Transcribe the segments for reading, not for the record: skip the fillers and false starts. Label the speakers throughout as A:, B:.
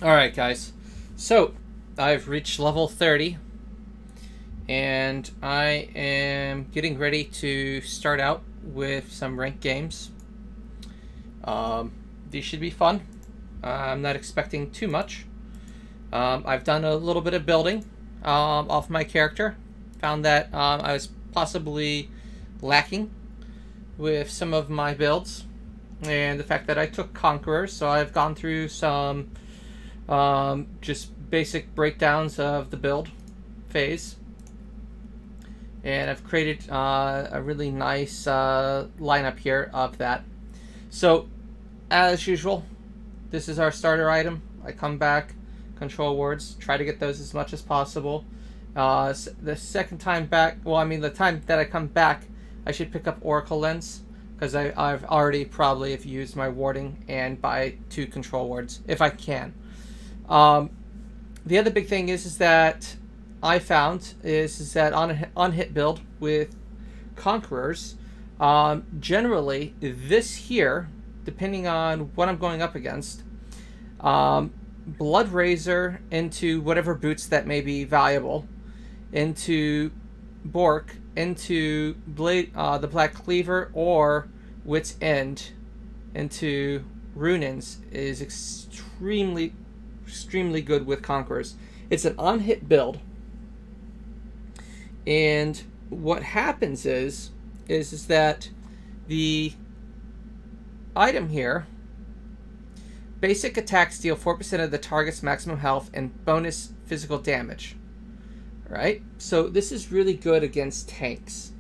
A: Alright guys, so I've reached level 30 and I am getting ready to start out with some ranked games. These should be fun. I'm not expecting too much. I've done a little bit of building off my character. Found that I was possibly lacking with some of my builds, and the fact that I took Conquerors, so I've gone through some just basic breakdowns of the build phase, and I've created a really nice lineup here of that. So as usual, this is our starter item. I come back, control words, try to get those as much as possible. The second time back, well, I mean the time that I come back, I should pick up Oracle Lens, because I've already probably have used my warding and buy 2 control words if I can. The other big thing is that I found is that on hit build with Conquerors, generally this here, depending on what I'm going up against, Blood Razor into whatever boots that may be valuable, into Bork, into Blade, the Black Cleaver, or Wit's End into Runins is extremely good with Conquerors. It's an on-hit build, and what happens is that the item here, basic attacks deal 4% of the target's maximum health and bonus physical damage. Right? So this is really good against tanks,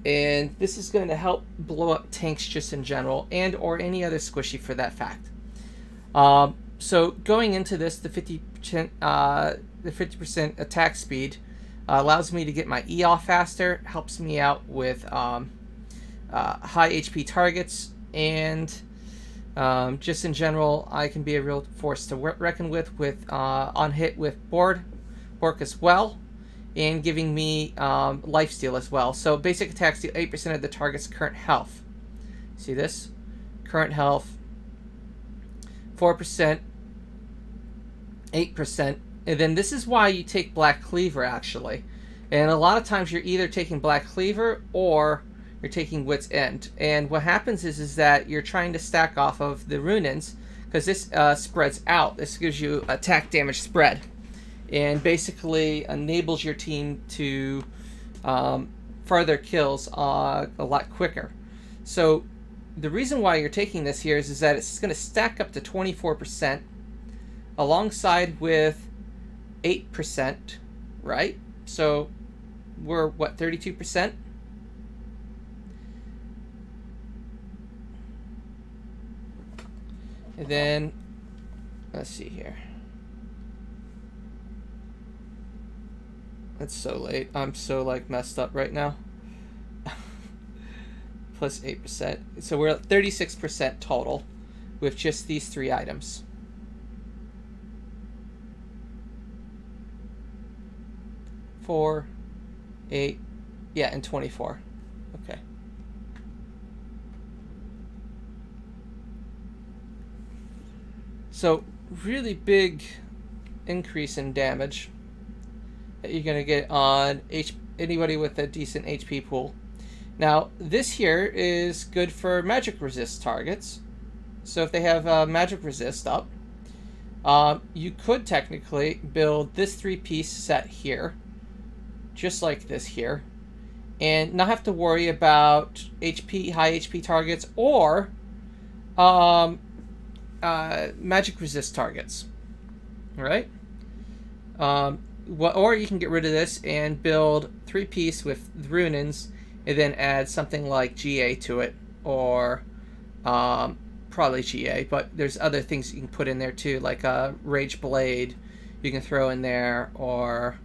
A: and this is going to help blow up tanks just in general, and or any other squishy for that fact. So going into this, the 50% attack speed allows me to get my E off faster, helps me out with high HP targets, and just in general, I can be a real force to reckon with on hit with Bork as well, and giving me lifesteal as well. So basic attacks deal 8% of the target's current health. See this? Current health, 4%, 8%, and then this is why you take Black Cleaver actually. And a lot of times you're either taking Black Cleaver or you're taking Wit's End. And what happens is that you're trying to stack off of the Runins, because this spreads out. This gives you attack damage spread, and basically enables your team to further kills a lot quicker. So the reason why you're taking this here is that it's going to stack up to 24% alongside with 8%, right? So we're, what, 32%? And then, let's see here. It's so late. I'm so like messed up right now. Plus 8%. So we're at 36% total with just these 3 items. Four, 8, yeah, and 24. Okay. So really big increase in damage that you're going to get on anybody with a decent HP pool. Now this here is good for magic resist targets. So if they have magic resist up, you could technically build this 3-piece set here, just like this here, and not have to worry about high HP targets or magic resist targets. All right. Or you can get rid of this and build 3-piece with Runins, and then add something like GA to it, or probably GA, but there's other things you can put in there too, like a Rage Blade you can throw in there, or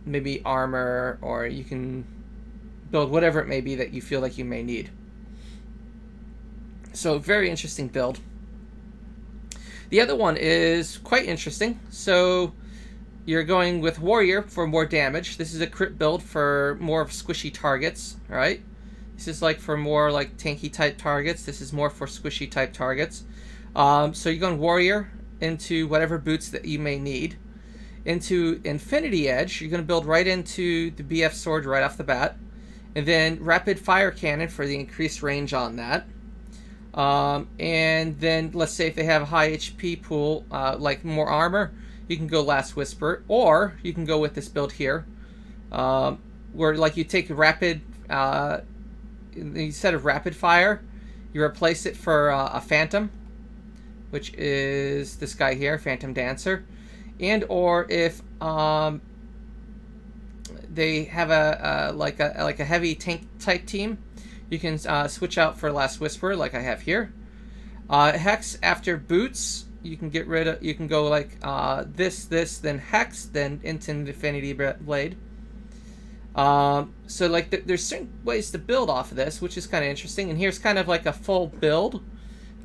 A: maybe armor, or you can build whatever it may be that you feel like you may need. So very interesting build. The other one is quite interesting. So you're going with Warrior for more damage. This is a crit build for more of squishy targets, right? This is like for more like tanky type targets. This is more for squishy type targets. So you're going Warrior, into whatever boots that you may need. Into Infinity Edge, you're going to build right into the BF sword right off the bat. And then Rapid Fire Cannon for the increased range on that. And then let's say if they have a high HP pool, like more armor, you can go Last Whisper. Or you can go with this build here, where like you take Rapid, instead of Rapid Fire, you replace it for a Phantom, which is this guy here, Phantom Dancer. And or if they have a heavy tank type team, you can switch out for Last Whisper like I have here. Hex after boots, you can get rid of. You can go like this, then Hex, then into Infinity Blade. So like there's certain ways to build off of this, which is kind of interesting. And here's kind of like a full build.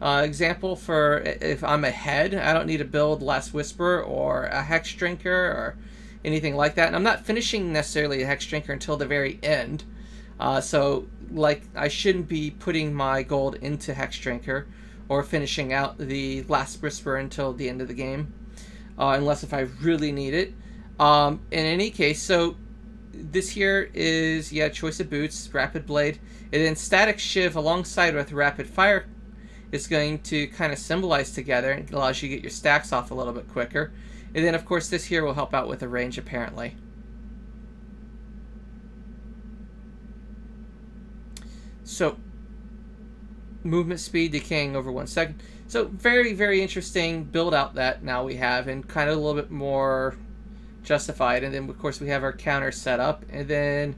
A: Example for if I'm ahead, I don't need to build Last Whisper or a Hex Drinker or anything like that. And I'm not finishing necessarily a Hex Drinker until the very end. So like I shouldn't be putting my gold into Hex Drinker or finishing out the Last Whisper until the end of the game. Unless if I really need it. In any case, so this here is, yeah, choice of boots, Rapid Blade. And then Static Shiv alongside with Rapid Fire is going to kind of symbolize together and allows you to get your stacks off a little bit quicker. And then, of course, this here will help out with the range, apparently. So, movement speed decaying over 1 second. So, very, very interesting build out that now we have, and kind of a little bit more justified. And then, of course, we have our counter set up. And then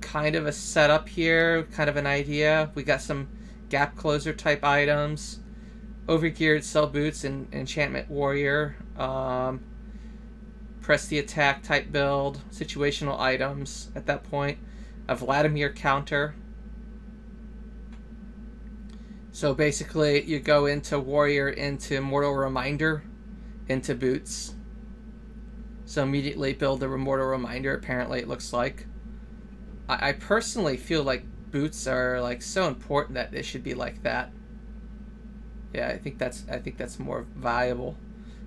A: kind of a setup here, kind of an idea. We got some gap closer type items, overgeared cell boots and enchantment warrior, press the attack type build, situational items at that point, a Vladimir counter. So basically you go into warrior, into mortal reminder, into boots. So immediately build the mortal reminder, apparently it looks like. I personally feel like boots are like so important that they should be like that. Yeah, I think that's more valuable.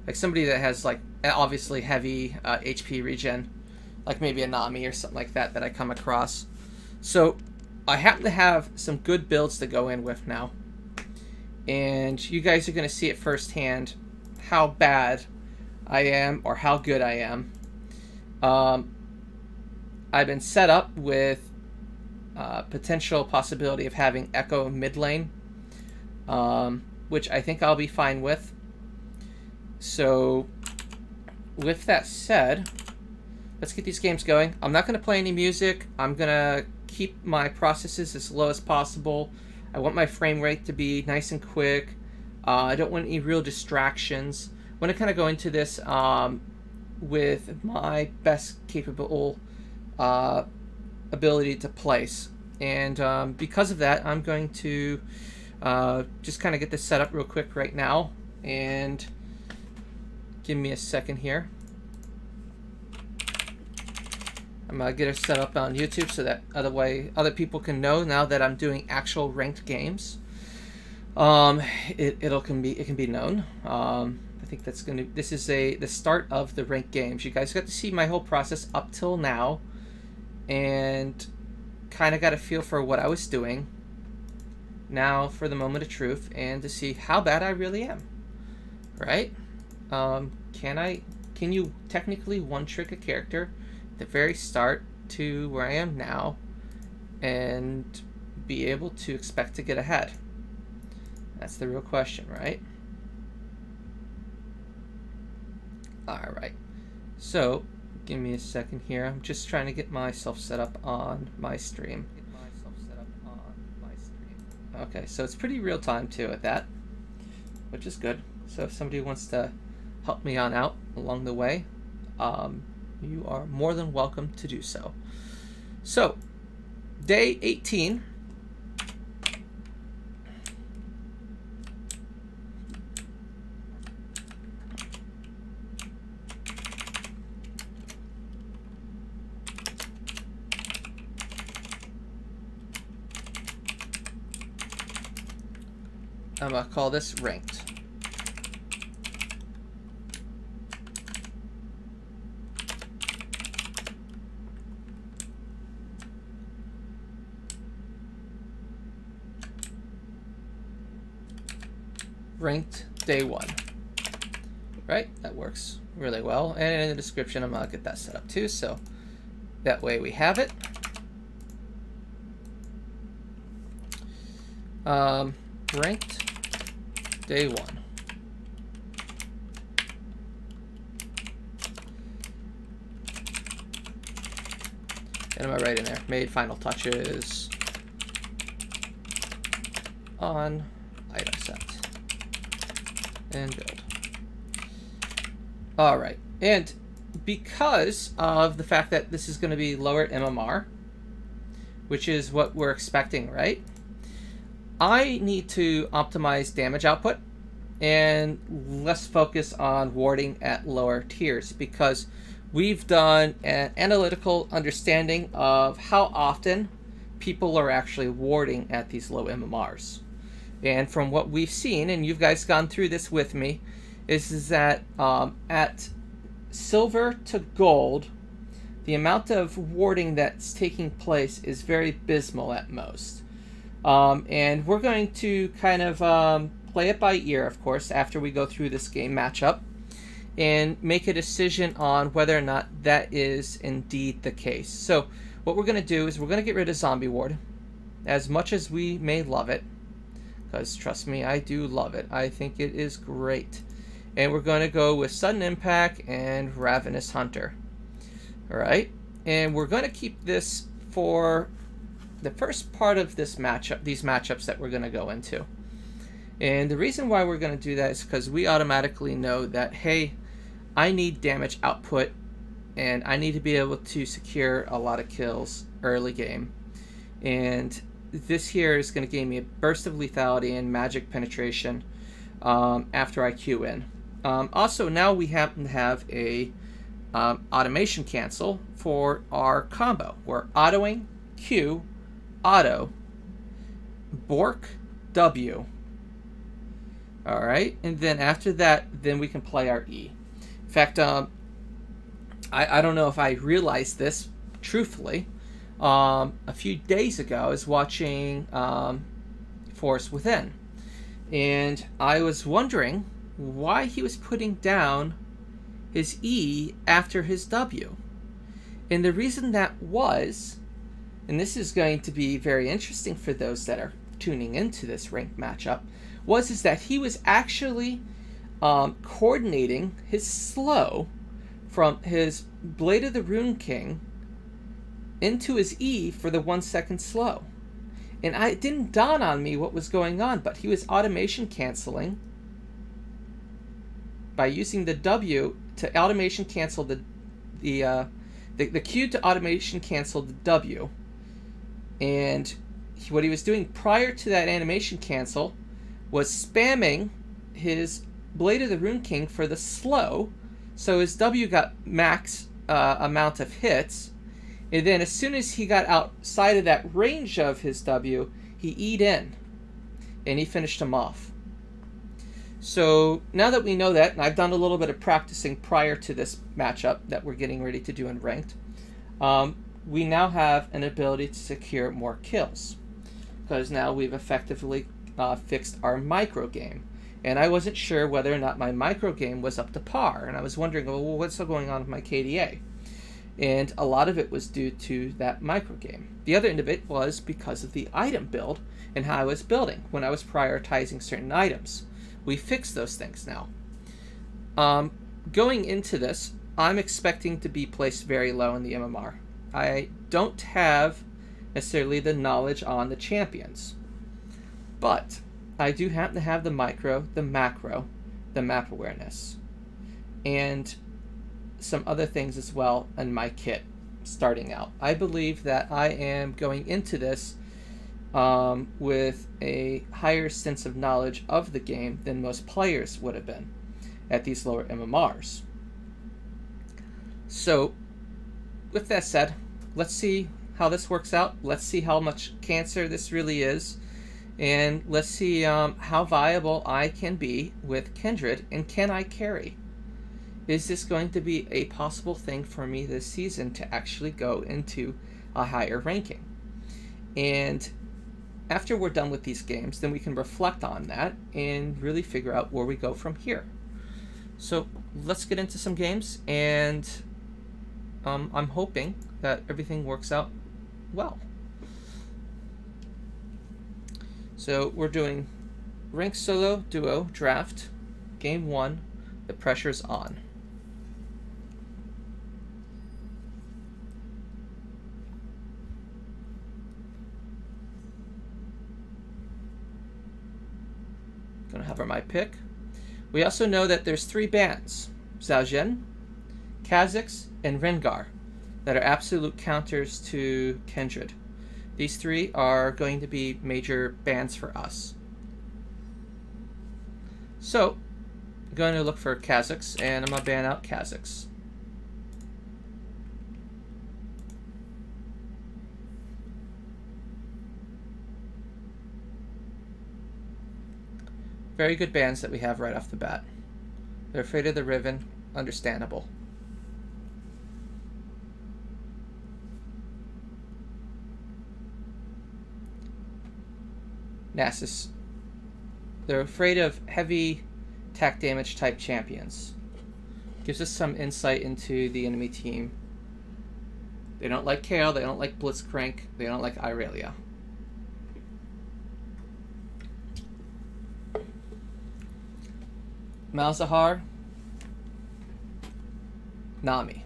A: Like somebody that has like obviously heavy HP regen, like maybe a Nami or something like that I come across. So I happen to have some good builds to go in with now, and you guys are going to see it firsthand how bad I am or how good I am. I've been set up with potential possibility of having Echo mid lane, which I think I'll be fine with. So, with that said, let's get these games going. I'm not going to play any music. I'm going to keep my processes as low as possible. I want my frame rate to be nice and quick. I don't want any real distractions. I want to kind of go into this with my best capable ability to place, and because of that, I'm going to just kind of get this set up real quick right now, and give me a second here. I'm gonna get it set up on YouTube so that other people can know now that I'm doing actual ranked games. It can be known. I think that's this is the start of the ranked games. You guys got to see my whole process up till now, and kind of got a feel for what I was doing. Now for the moment of truth, and to see how bad I really am. Right? Can you technically one-trick a character at the very start to where I am now and be able to expect to get ahead? That's the real question, right? Alright. So, give me a second here. I'm just trying to get myself set up on my stream. Okay, so it's pretty real time too at that, which is good. So if somebody wants to help me on out along the way, you are more than welcome to do so. So, day 18. I'm going to call this ranked. Ranked day 1. Right? That works really well. And in the description, I'm going to get that set up too, so that way we have it. Ranked day 1. And am I right in there? Made final touches on item set. And build. Alright, and because of the fact that this is going to be lower MMR, which is what we're expecting, right? I need to optimize damage output and less focus on warding at lower tiers, because we've done an analytical understanding of how often people are actually warding at these low MMRs. And from what we've seen, and you guys gone through this with me, is that at silver to gold, the amount of warding that's taking place is very abysmal at most. And we're going to kind of play it by ear, of course, after we go through this game matchup, and make a decision on whether or not that is indeed the case. So what we're going to do is we're going to get rid of zombie ward, as much as we may love it. Because, trust me, I do love it. I think it is great. And we're going to go with Sudden Impact and Ravenous Hunter. Alright? And we're going to keep this for the first part of this matchup, these matchups that we're going to go into. And the reason why we're going to do that is because we automatically know that, hey, I need damage output, and I need to be able to secure a lot of kills early game. And this here is going to give me a burst of lethality and magic penetration after I Q in. Also, now we happen to have a automation cancel for our combo. We're autoing Q, auto, Bork, W. Alright, and then after that, then we can play our E. In fact, I don't know if I realized this truthfully. A few days ago, I was watching Force Within, and I was wondering why he was putting down his E after his W. And the reason that was, and this is going to be very interesting for those that are tuning into this ranked matchup, is that he was actually coordinating his slow from his Blade of the Rune King into his E for the 1 second slow. And it didn't dawn on me what was going on, but he was automation canceling by using the W to automation cancel the Q to automation cancel the W. And what he was doing prior to that animation cancel was spamming his Blade of the Rune King for the slow, so his W got max amount of hits. And then as soon as he got outside of that range of his W, he E'd in. And he finished him off. So now that we know that, and I've done a little bit of practicing prior to this matchup that we're getting ready to do in ranked, we now have an ability to secure more kills. Because now we've effectively fixed our micro game. And I wasn't sure whether or not my micro game was up to par. And I was wondering, well, what's going on with my KDA? And a lot of it was due to that micro game. The other end of it was because of the item build and how I was building when I was prioritizing certain items. We fixed those things now. Going into this, I'm expecting to be placed very low in the MMR. I don't have necessarily the knowledge on the champions, but I do happen to have the micro, the macro, the map awareness, and some other things as well in my kit starting out. I believe that I am going into this with a higher sense of knowledge of the game than most players would have been at these lower MMRs. So with that said, let's see how this works out. Let's see how much cancer this really is. And let's see how viable I can be with Kindred, and can I carry? Is this going to be a possible thing for me this season to actually go into a higher ranking? And after we're done with these games, then we can reflect on that and really figure out where we go from here. So let's get into some games, and I'm hoping that everything works out well. So we're doing Rank Solo Duo Draft, Game 1, the pressure's on. Gonna have my pick. We also know that there's 3 bans, Zhaojin, Kha'Zix, and Rengar, that are absolute counters to Kindred. These 3 are going to be major bans for us. So, I'm going to look for Kha'Zix, and I'm going to ban out Kha'Zix. Very good bans that we have right off the bat. They're afraid of the Riven, understandable. Nasus. They're afraid of heavy attack damage type champions. Gives us some insight into the enemy team. They don't like Kayle, they don't like Blitzcrank, they don't like Irelia. Malzahar, Nami.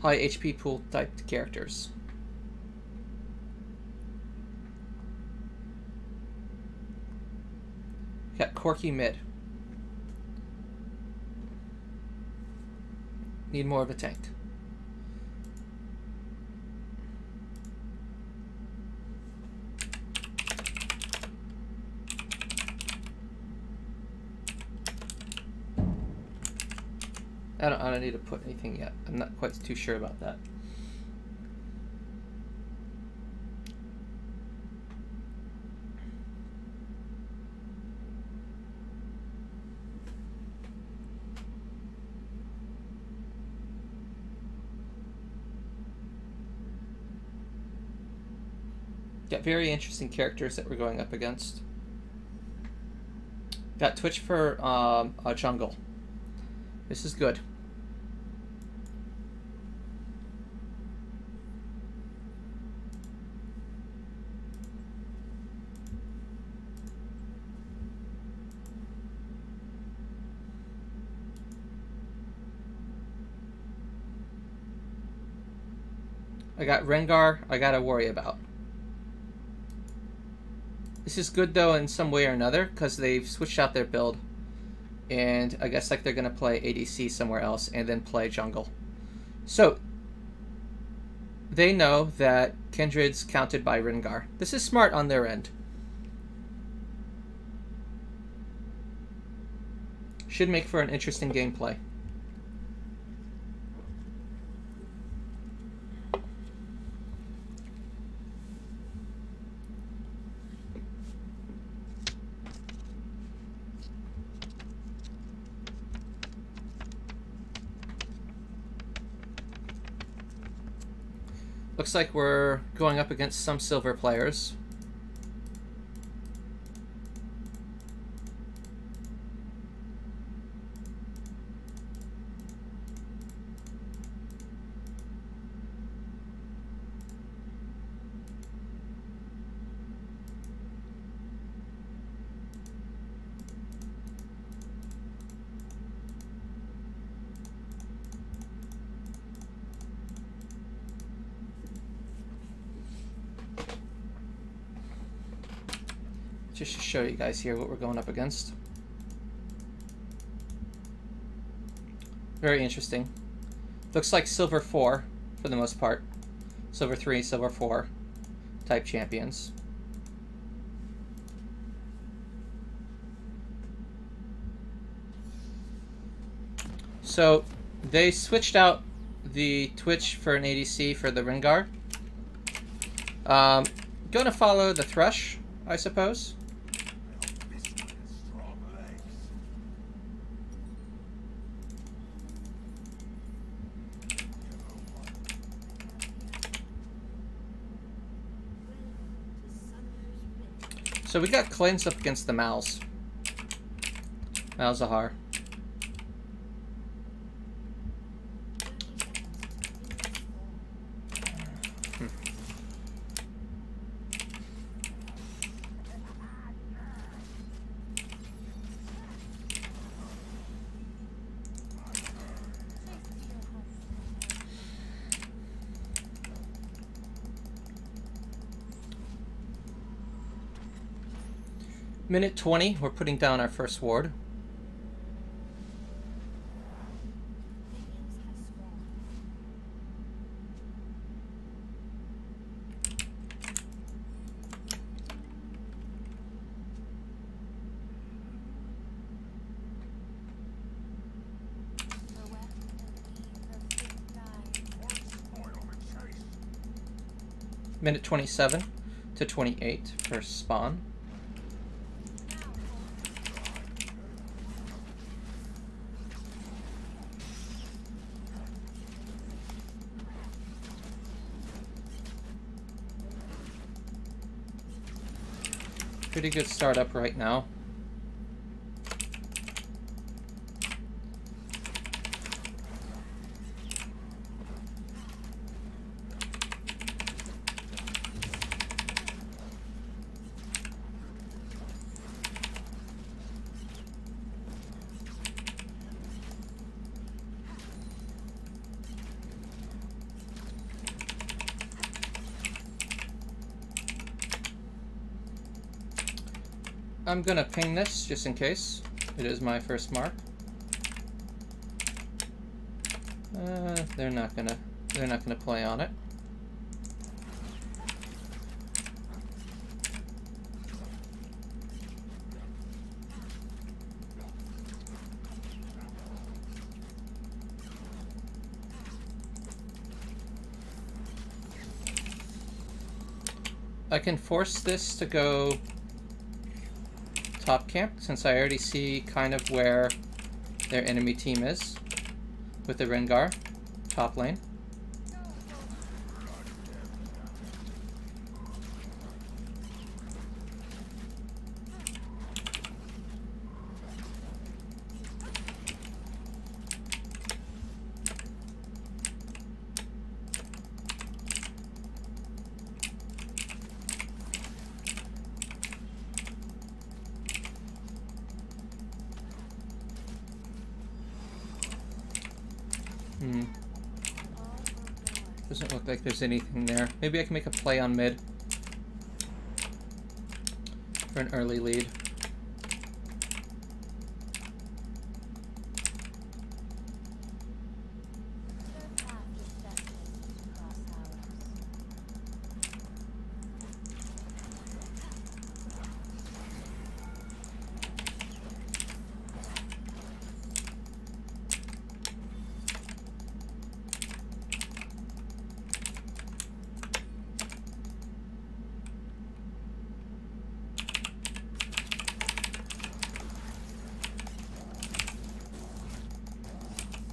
A: High HP pool type characters. Got Corki mid. Need more of a tank. I don't need to put anything yet. I'm not quite too sure about that. Got very interesting characters that we're going up against. Got Twitch for a jungle. This is good. I got Rengar I gotta worry about. This is good though in some way or another because they've switched out their build. And I guess like they're going to play ADC somewhere else and then play jungle. So they know that Kindred's counted by Rengar. This is smart on their end. Should make for an interesting gameplay. Looks like we're going up against some silver players. Just to show you guys here what we're going up against. Very interesting. Looks like Silver 4 for the most part. Silver 3, Silver 4 type champions. So they switched out the Twitch for an ADC for the Rengar. Gonna follow the thrush, I suppose. So we got claims up against the Mals. Malzahar. Minute 20, we're putting down our first ward. Minute 27 to 28 for spawn. Pretty good startup right now. I'm gonna ping this just in case. It is my first mark. They're not gonna play on it. I can force this to go top camp, since I already see kind of where their enemy team is with the Rengar top lane. Doesn't look like there's anything there. Maybe I can make a play on mid for an early lead.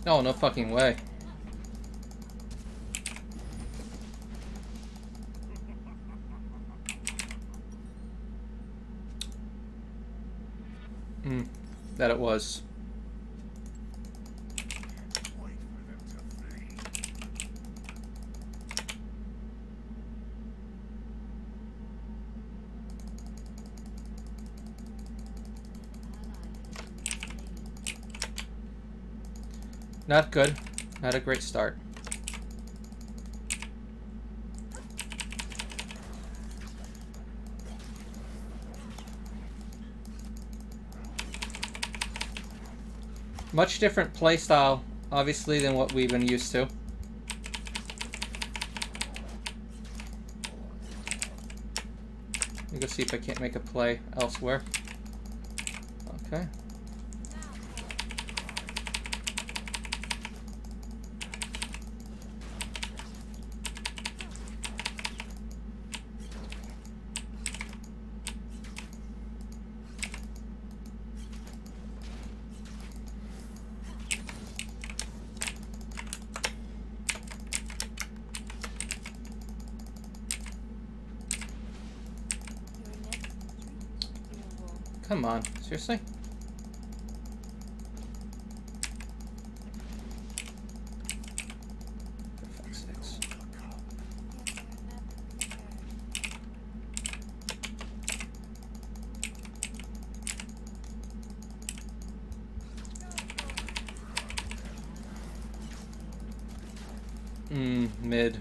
A: Oh, no fucking way. That it was. Not good. Not a great start. Much different playstyle, obviously, than what we've been used to. Let me go see if I can't make a play elsewhere. Okay. come on. Seriously? For fuck's sakes. Mid.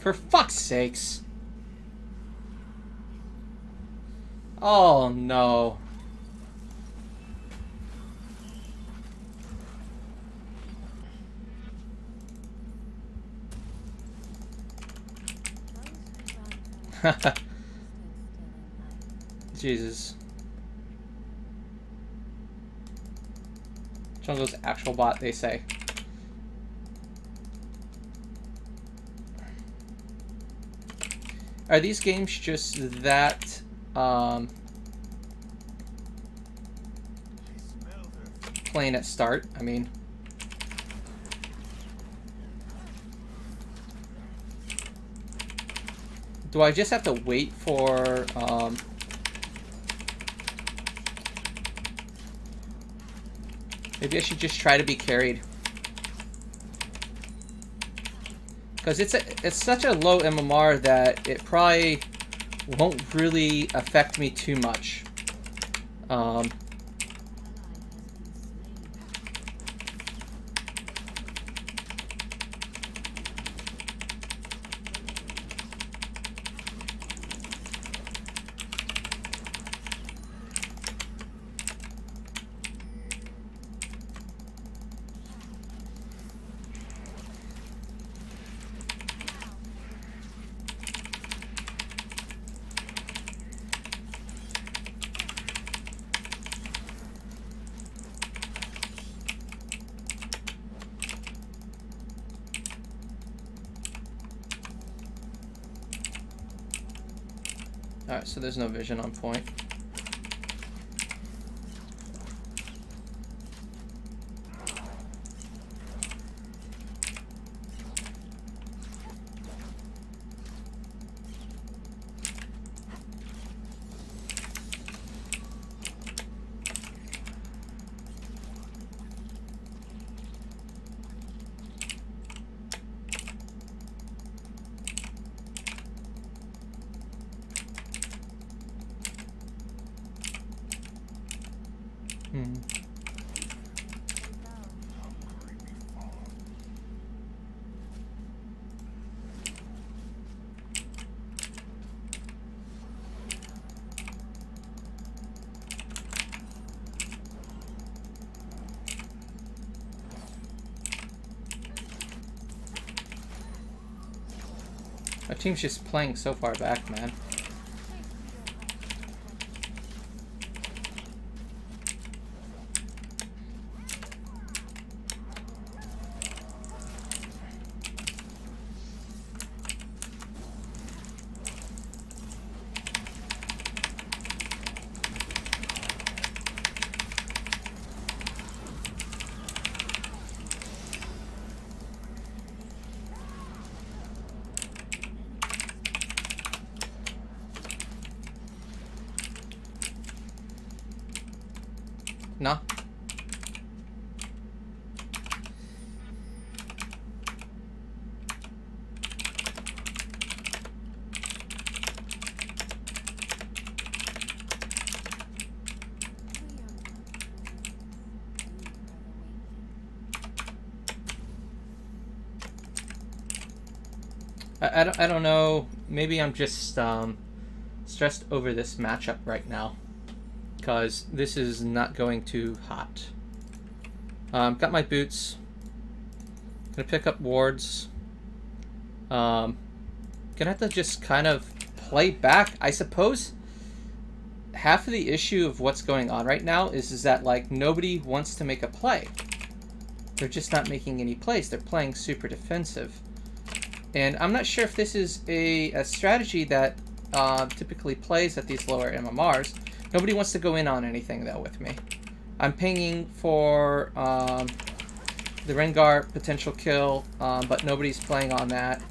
A: For fuck's sakes. Oh no. Jesus. Jungle's actual bot, they say. Are these games just that, plain at start? I mean... Do I just have to wait for, maybe I should just try to be carried. Because it's such a low MMR that it probably won't really affect me too much. Alright, so there's no vision on point. Our team's just playing so far back, man. No. I don't know. Maybe I'm just stressed over this matchup right now, because this is not going too hot. Got my boots. Gonna pick up wards. Gonna have to just kind of play back, I suppose. half of the issue of what's going on right now is that, like, nobody wants to make a play. They're just not making any plays. They're playing super defensive. And I'm not sure if this is a strategy that typically plays at these lower MMRs. Nobody wants to go in on anything, though, with me. I'm pinging for the Rengar potential kill, but nobody's playing on that.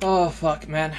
A: Oh, fuck, man.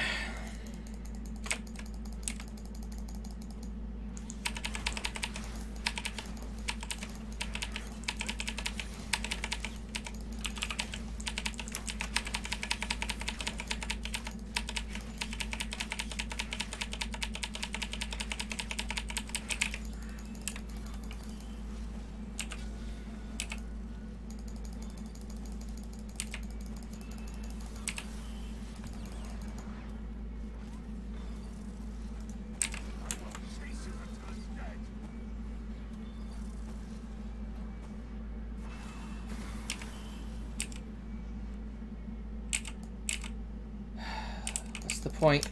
A: The point.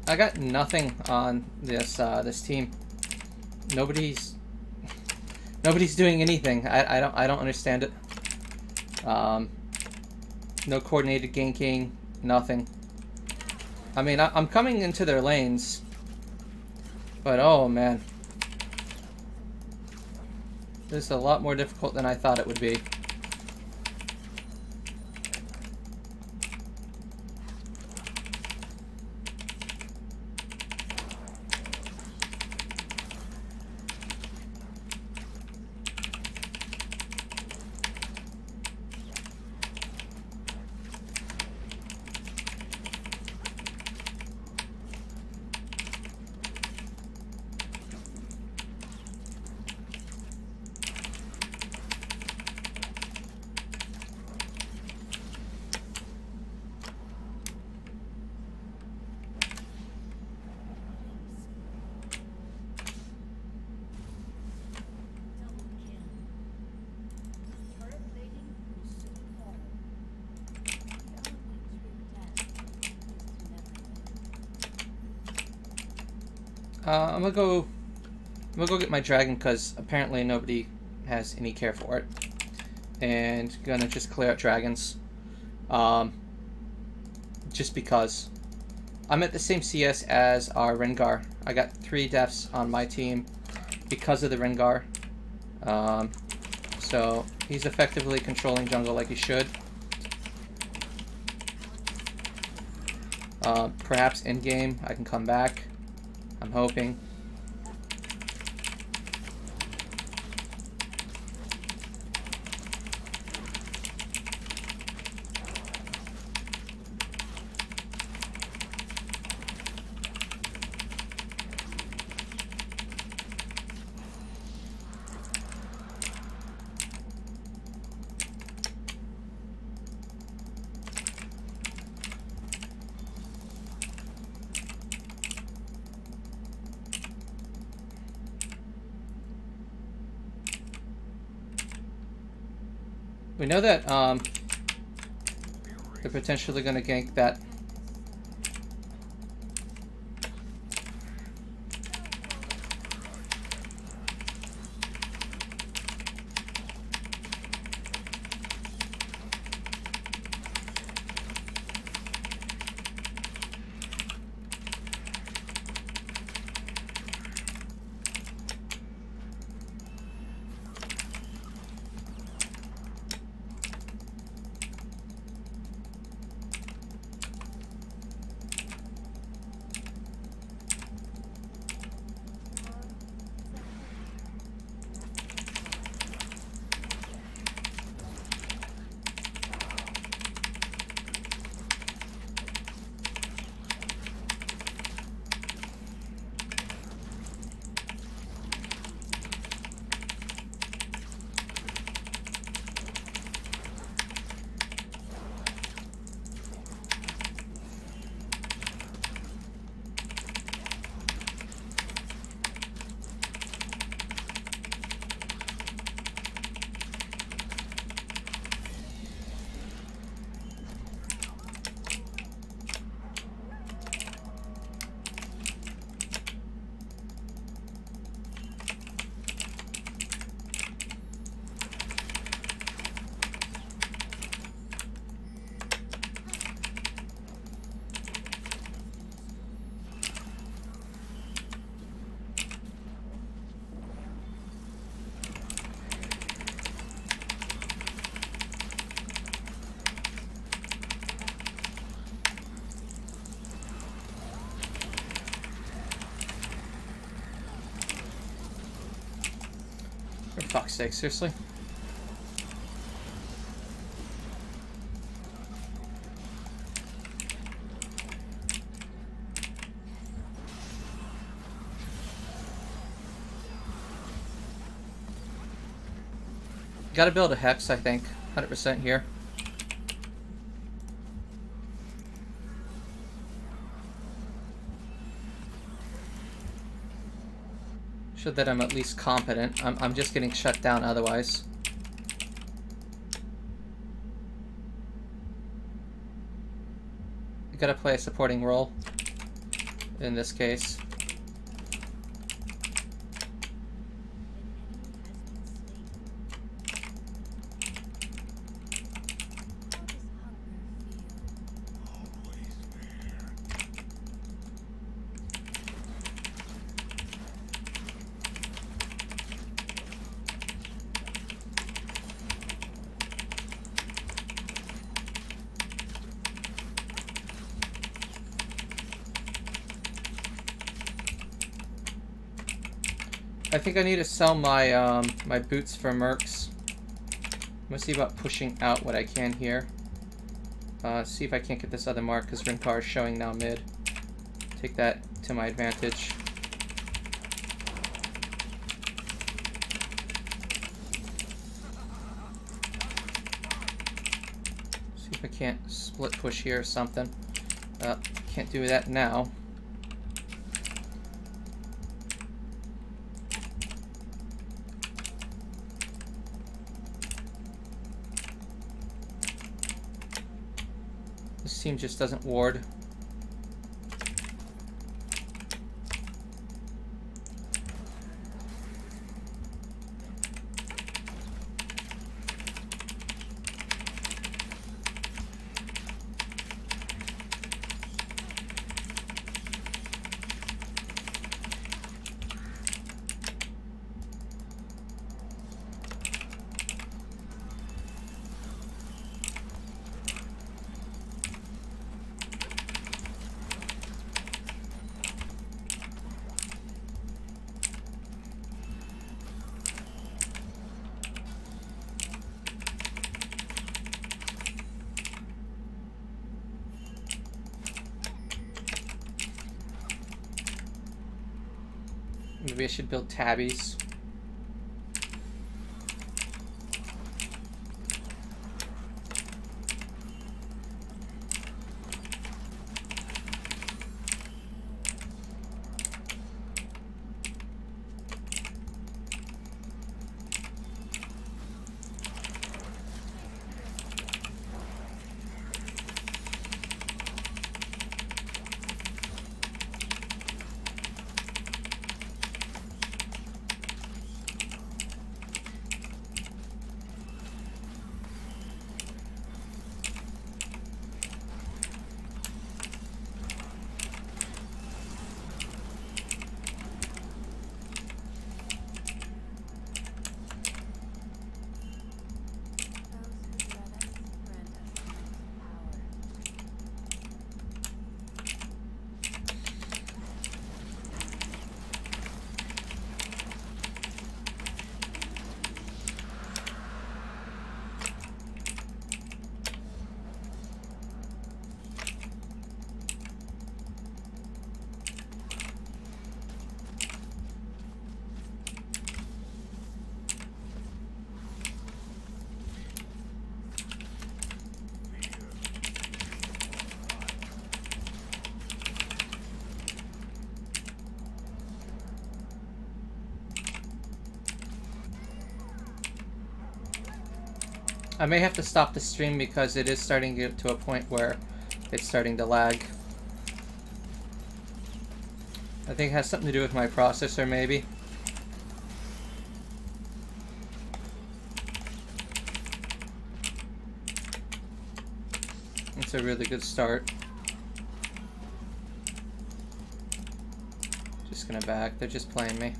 A: I got nothing on this this team. Nobody's doing anything. I don't understand it. No coordinated ganking, nothing. I mean, I'm coming into their lanes, but oh man, this is a lot more difficult than I thought it would be. I'm gonna go get my dragon because apparently nobody has any care for it, and gonna just clear out dragons. Just because I'm at the same CS as our Rengar. I got 3 deaths on my team because of the Rengar. So he's effectively controlling jungle like he should. Perhaps in game I can come back. I'm hoping. We know that they're potentially going to gank that. fuck's sake, seriously? Gotta build a hex, I think. 100% here. Show that I'm at least competent. I'm just getting shut down otherwise. You gotta play a supporting role in this case. I think I need to sell my my boots for mercs. I'm gonna see about pushing out what I can here. See if I can't get this other mark because Rinkar is showing now mid. Take that to my advantage. See if I can't split push here or something. Can't do that now. This team just doesn't ward. Maybe I should build tabbies. I may have to stop the stream because it is starting to get to a point where it's starting to lag. I think it has something to do with my processor, maybe. It's a really good start. Just gonna back. They're just playing me.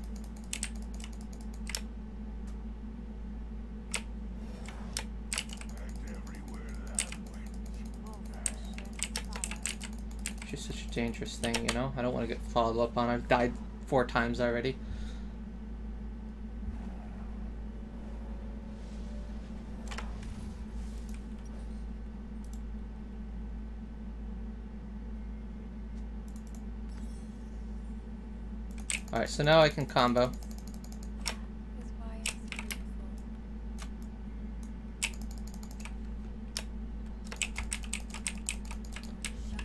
A: Just such a dangerous thing, you know? I don't want to get followed up on. I've died 4 times already. Alright, so now I can combo.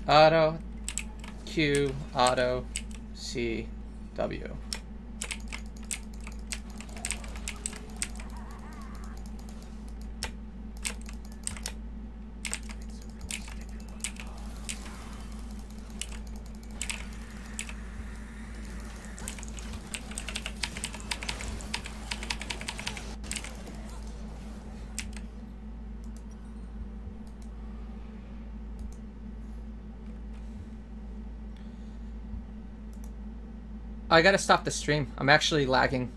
A: Auto, Q, auto, C, W. I gotta stop the stream. I'm actually lagging.